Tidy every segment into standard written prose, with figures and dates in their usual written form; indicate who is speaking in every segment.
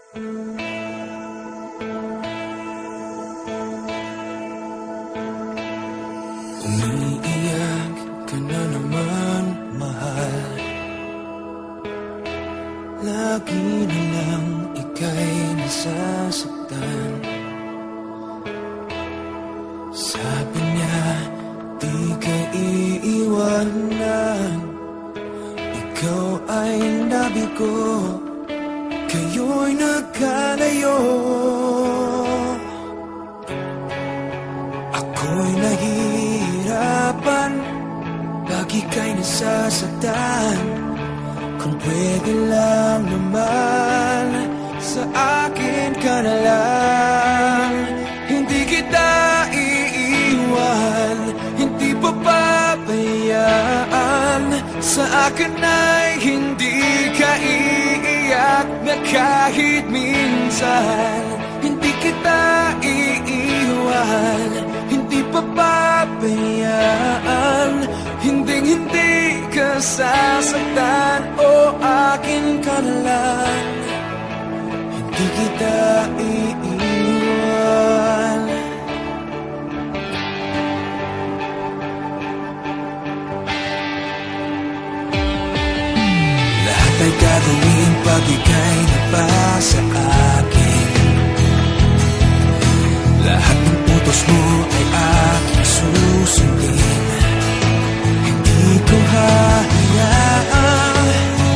Speaker 1: Umiiyak ka na naman, mahal. Lagi na lang ika'y nasasaktan. Sabi niya, di ka iiwanan. Ikaw ay nabigo, kayo'y nagkalayo. Ako'y nahihirapan pag ika'y nasasaktan. Kung pwede lang naman, sa akin ka na lang. Hindi kita iiwan, hindi papabayaan. Sa akin ay hindi ka iiyak na kahit minsan. Hindi kita iiwan, hindi papabayaan. Hinding-hindi ka sasaktan, o akin ka na lang. Hindi kita iiwan. Lahat ay gagawin pag ika'y nabasa akin. Lahat ng utos mo ay aking susundin. Hindi ko hahayaan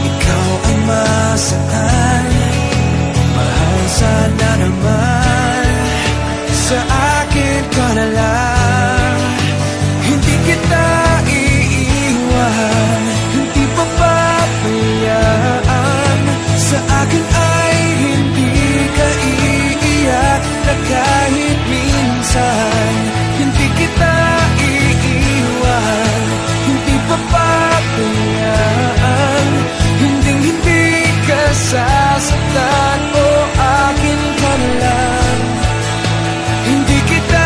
Speaker 1: ikaw ay masaktan. Mahal, sana naman sa akin ka na lang. Hindi kita iiwan, hindi papabayaan. Sa akin ay hindi ka iiyak na kahit minsan. Hindi kita iiwan, hindi papabayaan. Hinding-hindi ka sasaktan, o akin ka na lang. Hindi kita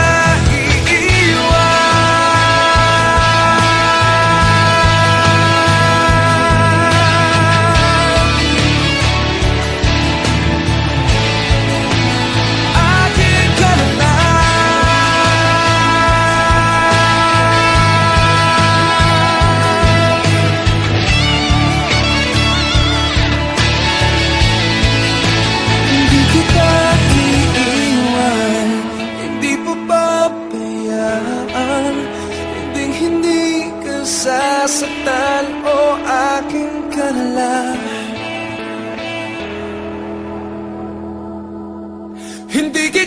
Speaker 1: sasaktan, o akin ka na lang. Hindi kita